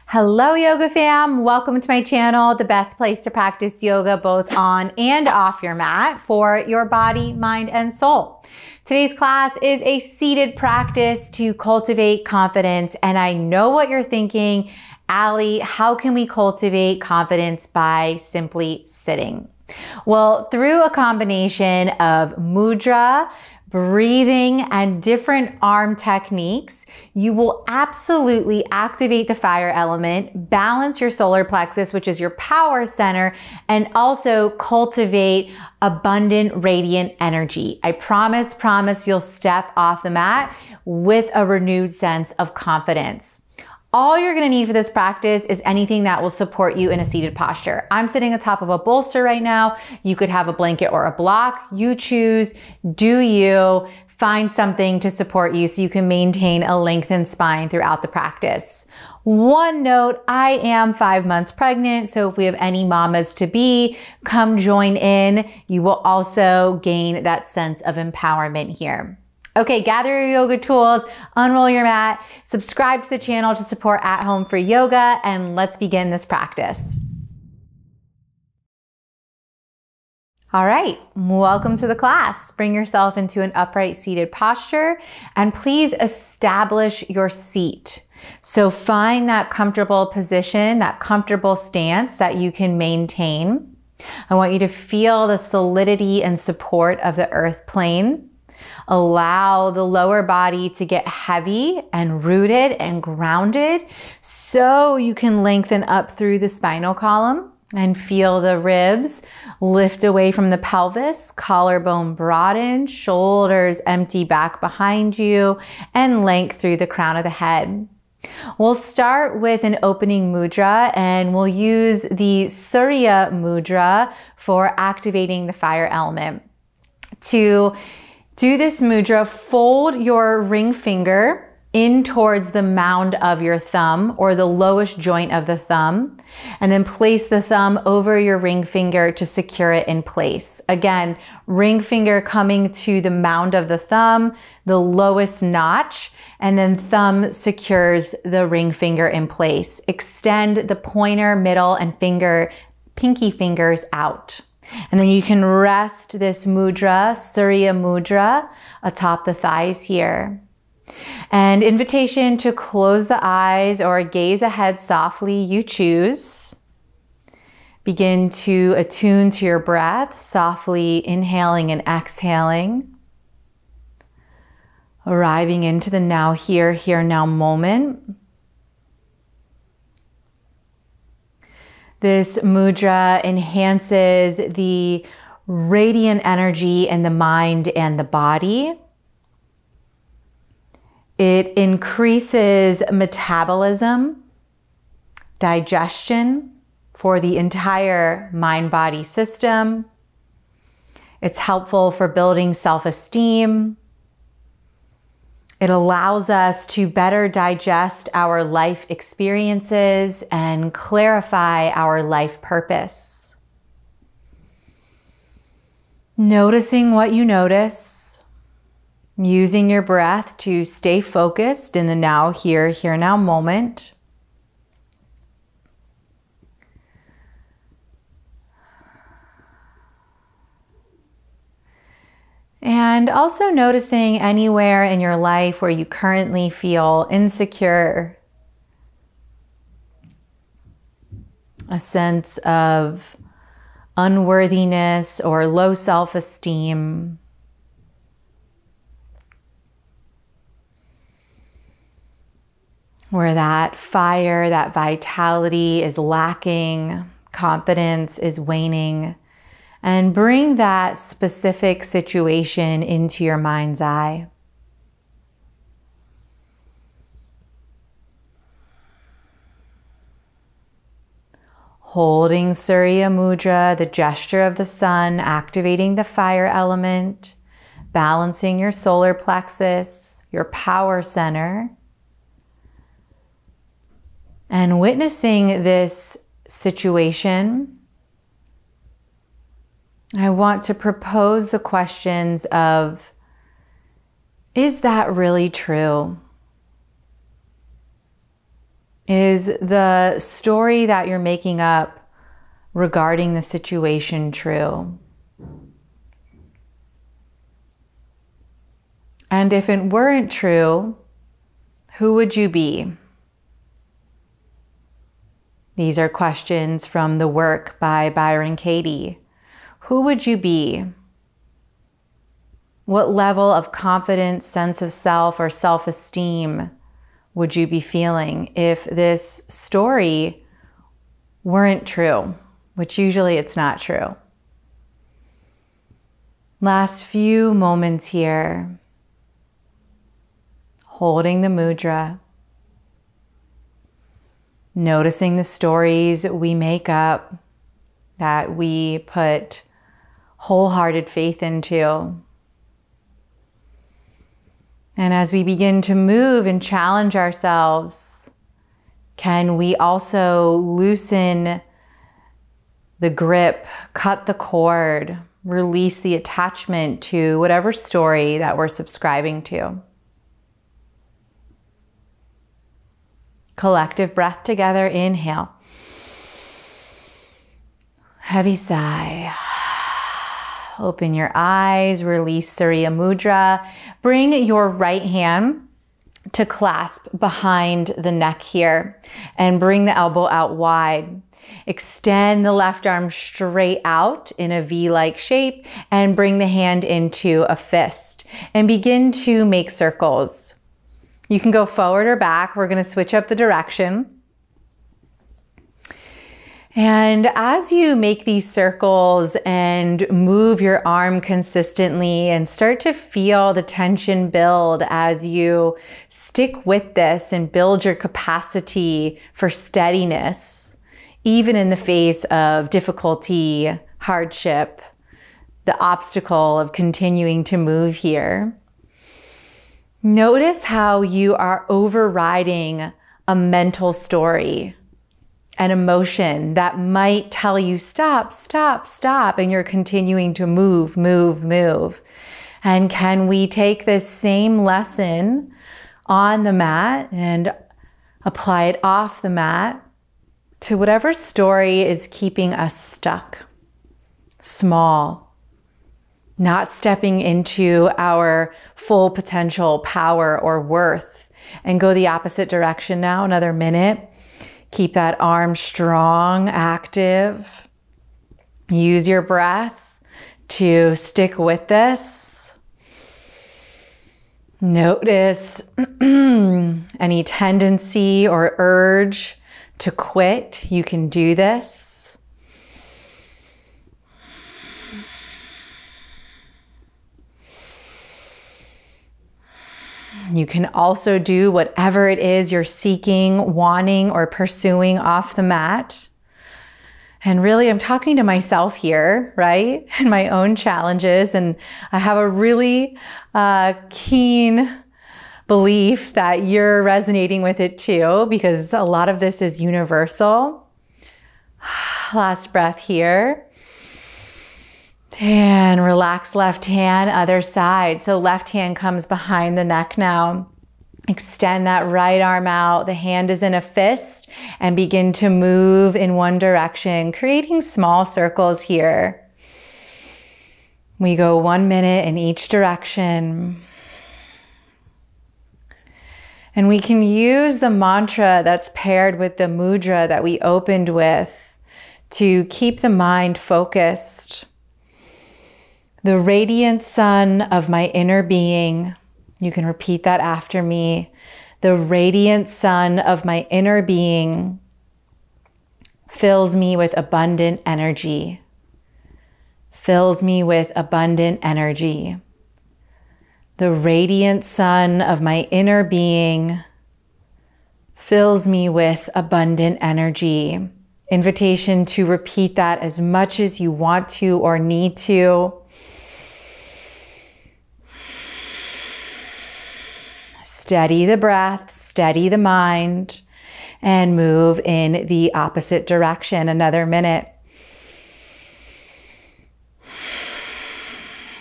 Hello yoga fam, welcome to my channel, the best place to practice yoga both on and off your mat for your body, mind, and soul. Today's class is a seated practice to cultivate confidence, and I know what you're thinking, Allie, how can we cultivate confidence by simply sitting? Well, through a combination of mudra, breathing, and different arm techniques, you will absolutely activate the fire element, balance your solar plexus, which is your power center, and also cultivate abundant, radiant energy. I promise you'll step off the mat with a renewed sense of confidence. All you're gonna need for this practice is anything that will support you in a seated posture. I'm sitting atop of a bolster right now. You could have a blanket or a block. You choose, do you. Find something to support you so you can maintain a lengthened spine throughout the practice. One note, I am 5 months pregnant, so if we have any mamas to be, come join in. You will also gain that sense of empowerment here. Okay, gather your yoga tools, unroll your mat, subscribe to the channel to support At Home for Yoga, and let's begin this practice. All right, welcome to the class. Bring yourself into an upright seated posture, and please establish your seat. So find that comfortable position, that comfortable stance that you can maintain. I want you to feel the solidity and support of the earth plane. Allow the lower body to get heavy and rooted and grounded so you can lengthen up through the spinal column and feel the ribs lift away from the pelvis, collarbone broaden, shoulders empty back behind you, and length through the crown of the head. We'll start with an opening mudra, and we'll use the 𝗪𝗏 mudra for activating the fire element. To do this mudra, fold your ring finger in towards the mound of your thumb or the lowest joint of the thumb, and then place the thumb over your ring finger to secure it in place. Again, ring finger coming to the mound of the thumb, the lowest notch, and then thumb secures the ring finger in place. Extend the pointer, middle, and pinky fingers out. And then you can rest this mudra, 𝗪𝗏 mudra, atop the thighs here. And invitation to close the eyes or gaze ahead softly, you choose. Begin to attune to your breath, softly inhaling and exhaling. Arriving into the now here, now moment. This mudra enhances the radiant energy in the mind and the body. It increases metabolism, digestion for the entire mind-body system. It's helpful for building self-esteem. It allows us to better digest our life experiences and clarify our life purpose. Noticing what you notice, using your breath to stay focused in the now here, now moment. And also noticing anywhere in your life where you currently feel insecure, a sense of unworthiness or low self-esteem. Where that fire, that vitality is lacking, confidence is waning. And bring that specific situation into your mind's eye. Holding 𝗪𝗏 mudra, the gesture of the sun, activating the fire element, balancing your solar plexus, your power center, and witnessing this situation. I want to propose the questions of, is that really true? Is the story that you're making up regarding the situation true? And if it weren't true, who would you be? These are questions from the work by Byron Katie. Who would you be? What level of confidence, sense of self, or self-esteem would you be feeling if this story weren't true, which usually it's not true? Last few moments here, holding the mudra, noticing the stories we make up that we put wholehearted faith into. And as we begin to move and challenge ourselves, can we also loosen the grip, cut the cord, release the attachment to whatever story that we're subscribing to? Collective breath together, inhale. Heavy sigh. Open your eyes, release Surya Mudra. Bring your right hand to clasp behind the neck here and bring the elbow out wide. Extend the left arm straight out in a V-like shape and bring the hand into a fist and begin to make circles. You can go forward or back. We're going to switch up the direction. And as you make these circles and move your arm consistently and start to feel the tension build as you stick with this and build your capacity for steadiness, even in the face of difficulty, hardship, the obstacle of continuing to move here, notice how you are overriding a mental story, an emotion that might tell you stop, stop, stop, and you're continuing to move, move, move. And can we take this same lesson on the mat and apply it off the mat to whatever story is keeping us stuck, small, not stepping into our full potential, power, or worth? And go the opposite direction now, another minute. Keep that arm strong, active. Use your breath to stick with this. Notice any tendency or urge to quit. You can do this. You can also do whatever it is you're seeking, wanting, or pursuing off the mat. And really, I'm talking to myself here, right? And my own challenges. And I have a really keen belief that you're resonating with it too, because a lot of this is universal. Last breath here. And relax left hand, other side. So left hand comes behind the neck now. Extend that right arm out. The hand is in a fist and begin to move in one direction, creating small circles here. We go 1 minute in each direction. And we can use the mantra that's paired with the mudra that we opened with to keep the mind focused. The radiant sun of my inner being. You can repeat that after me. The radiant sun of my inner being fills me with abundant energy. Fills me with abundant energy. The radiant sun of my inner being fills me with abundant energy. Invitation to repeat that as much as you want to or need to. Steady the breath, steady the mind, and move in the opposite direction. Another minute.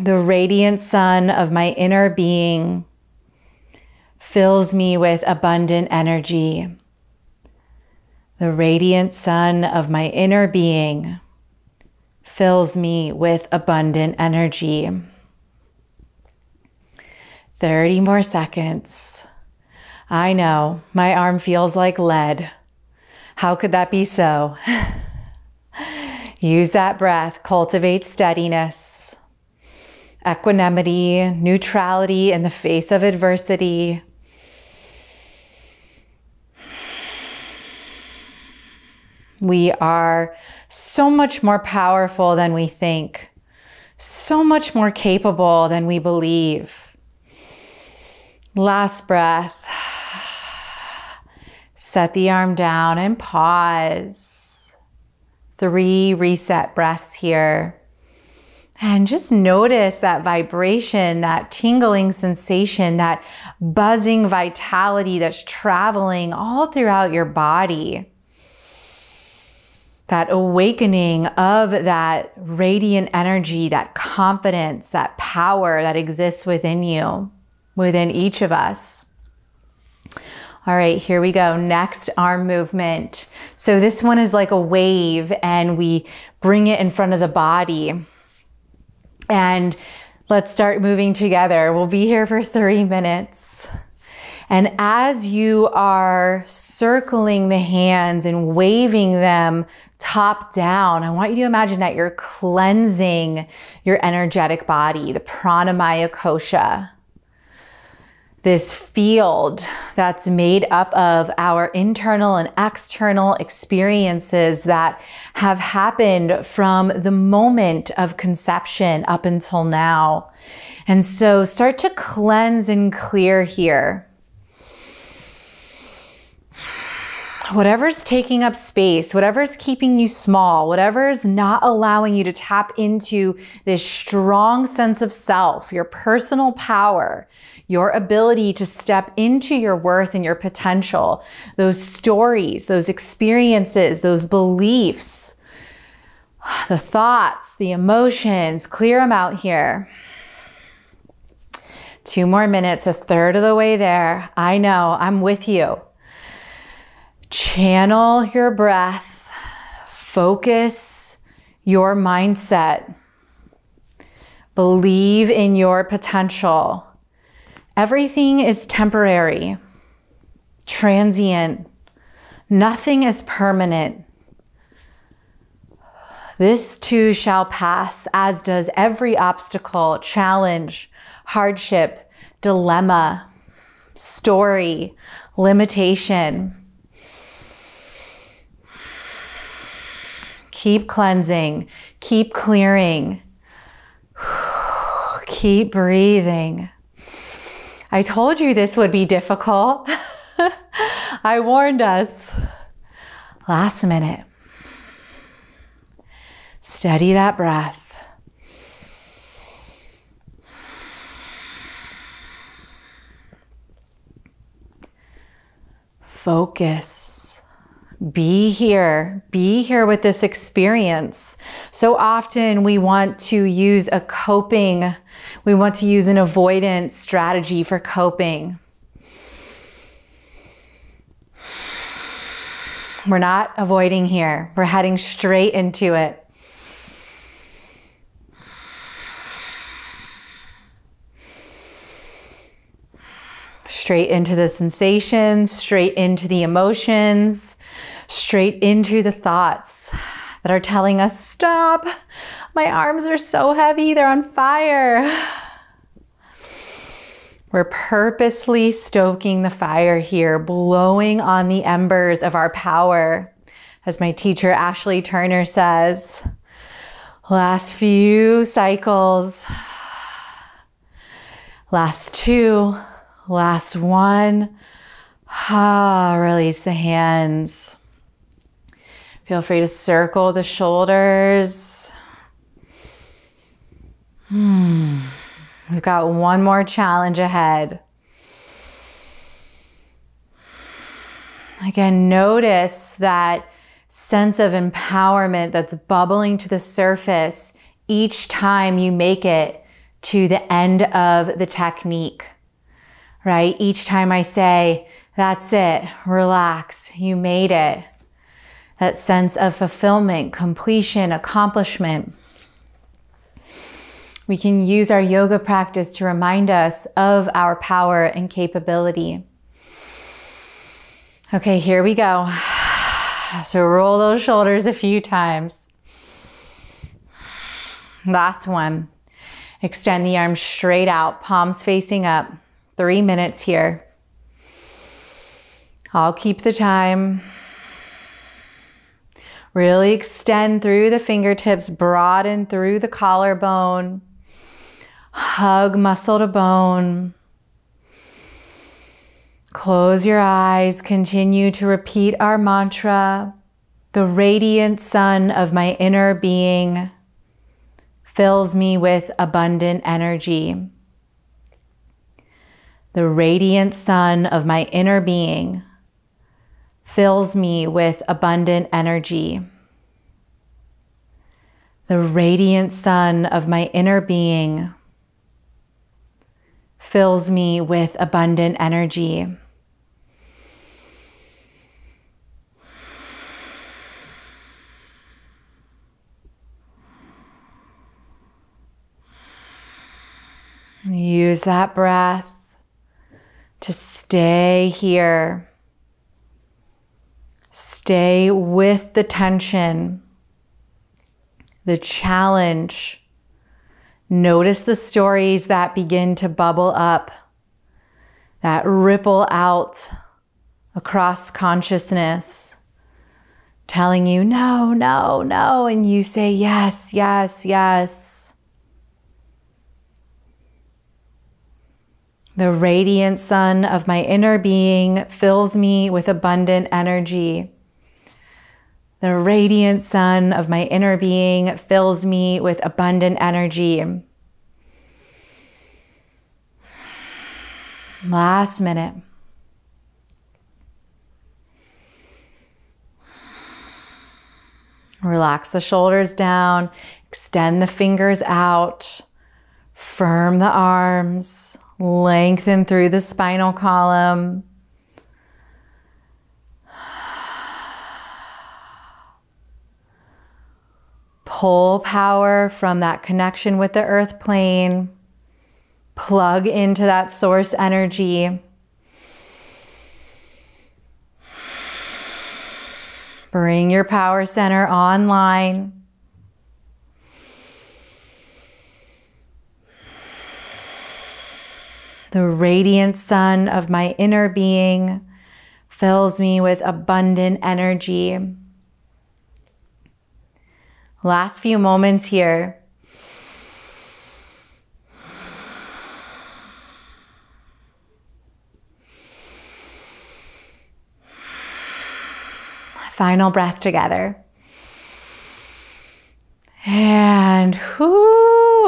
The radiant sun of my inner being fills me with abundant energy. The radiant sun of my inner being fills me with abundant energy. 30 more seconds. I know, my arm feels like lead. How could that be so? Use that breath, cultivate steadiness, equanimity, neutrality in the face of adversity. We are so much more powerful than we think, so much more capable than we believe. Last breath. Set the arm down and pause. 3 reset breaths here. And just notice that vibration, that tingling sensation, that buzzing vitality that's traveling all throughout your body. That awakening of that radiant energy, that confidence, that power that exists within you, within each of us. All right, here we go. Next arm movement. So this one is like a wave and we bring it in front of the body. And let's start moving together. We'll be here for 30 minutes. And as you are circling the hands and waving them top down, I want you to imagine that you're cleansing your energetic body, the pranamaya kosha. This field that's made up of our internal and external experiences that have happened from the moment of conception up until now. And so start to cleanse and clear here. Whatever's taking up space, whatever's keeping you small, whatever's not allowing you to tap into this strong sense of self, your personal power, your ability to step into your worth and your potential, those stories, those experiences, those beliefs, the thoughts, the emotions, clear them out here. 2 more minutes, 1/3 of the way there. I know, I'm with you. Channel your breath, focus your mindset, believe in your potential. Everything is temporary, transient, nothing is permanent. This too shall pass, as does every obstacle, challenge, hardship, dilemma, story, limitation. Keep cleansing, keep clearing, keep breathing. I told you this would be difficult. I warned us. Last minute. Steady that breath. Focus. Be here with this experience. So often we want to use an avoidance strategy for coping. We're not avoiding here. We're heading straight into it. Straight into the sensations, straight into the emotions, straight into the thoughts that are telling us, stop, my arms are so heavy, they're on fire. We're purposely stoking the fire here, blowing on the embers of our power. As my teacher, Ashley Turner, says, last few cycles, last 2, last 1. Release the hands. Feel free to circle the shoulders. We've got 1 more challenge ahead. Again, notice that sense of empowerment that's bubbling to the surface each time you make it to the end of the technique, right? Each time I say, that's it, relax, you made it. that sense of fulfillment, completion, accomplishment. We can use our yoga practice to remind us of our power and capability. Okay, here we go. So roll those shoulders a few times. Last one. Extend the arms straight out, palms facing up. 3 minutes here. I'll keep the time. Really extend through the fingertips, broaden through the collarbone. Hug muscle to bone. Close your eyes. Continue to repeat our mantra. The radiant sun of my inner being fills me with abundant energy. The radiant sun of my inner being fills me with abundant energy. The radiant sun of my inner being fills me with abundant energy. Use that breath to stay here. Stay with the tension, the challenge. Notice the stories that begin to bubble up, that ripple out across consciousness, telling you no, no, no, and you say yes, yes, yes. The radiant sun of my inner being fills me with abundant energy. The radiant sun of my inner being fills me with abundant energy. Last minute. Relax the shoulders down, extend the fingers out, firm the arms. Lengthen through the spinal column. Pull power from that connection with the earth plane. Plug into that source energy. Bring your power center online. The radiant sun of my inner being fills me with abundant energy. Last few moments here. Final breath together. And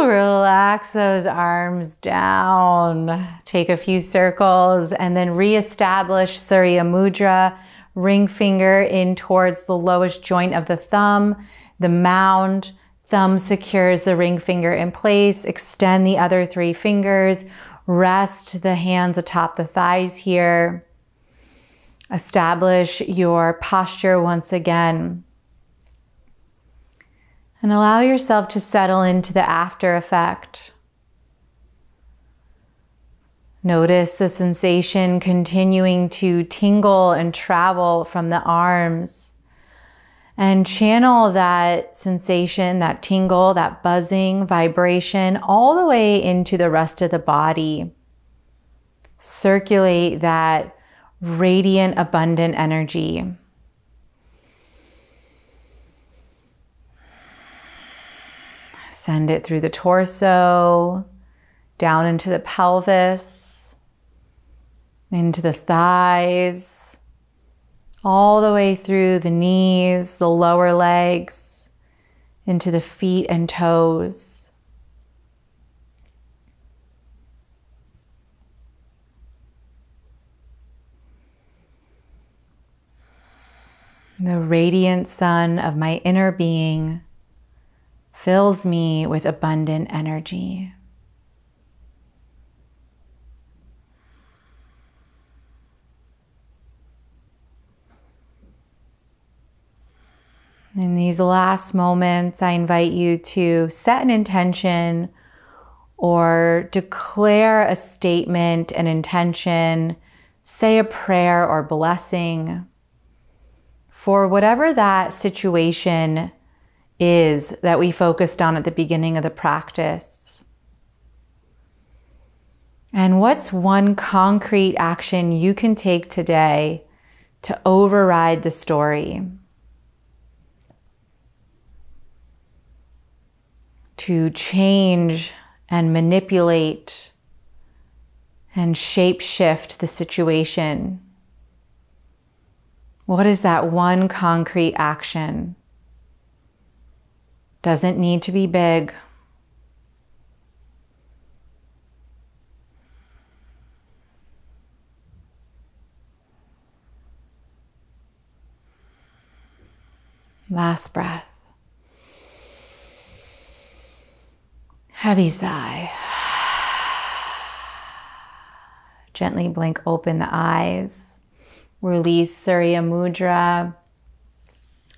relax those arms down. Take a few circles and then reestablish Surya Mudra. Ring finger in towards the lowest joint of the thumb, the mound. Thumb secures the ring finger in place. Extend the other 3 fingers. Rest the hands atop the thighs here. Establish your posture once again. And allow yourself to settle into the after effect. Notice the sensation continuing to tingle and travel from the arms. And channel that sensation, that tingle, that buzzing, vibration, all the way into the rest of the body. Circulate that radiant, abundant energy. Send it through the torso, down into the pelvis, into the thighs, all the way through the knees, the lower legs, into the feet and toes. The radiant sun of my inner being fills me with abundant energy. In these last moments, I invite you to set an intention or declare a statement, an intention, say a prayer or blessing for whatever that situation is that we focused on at the beginning of the practice. And what's one concrete action you can take today to override the story? To change and manipulate and shape shift the situation. What is that one concrete action? Doesn't need to be big. Last breath. Heavy sigh. Gently blink open the eyes. Release Surya Mudra.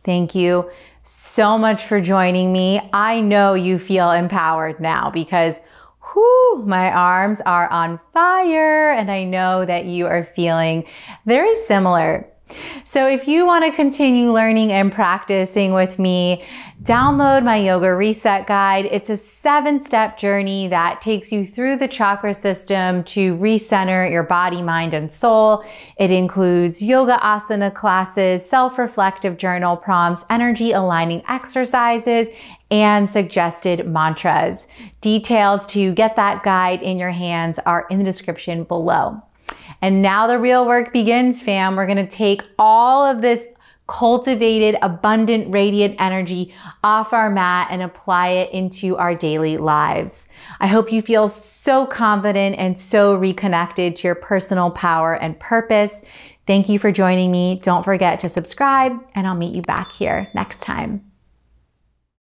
Thank you so much for joining me. I know you feel empowered now because my arms are on fire, and I know that you are feeling very similar. So if you want to continue learning and practicing with me, download my Yoga Reset Guide. It's a 7-step journey that takes you through the chakra system to recenter your body, mind, and soul. It includes yoga asana classes, self-reflective journal prompts, energy aligning exercises, and suggested mantras. Details to get that guide in your hands are in the description below. And now the real work begins, fam. We're gonna take all of this cultivated, abundant, radiant energy off our mat and apply it into our daily lives. I hope you feel so confident and so reconnected to your personal power and purpose. Thank you for joining me. Don't forget to subscribe, and I'll meet you back here next time.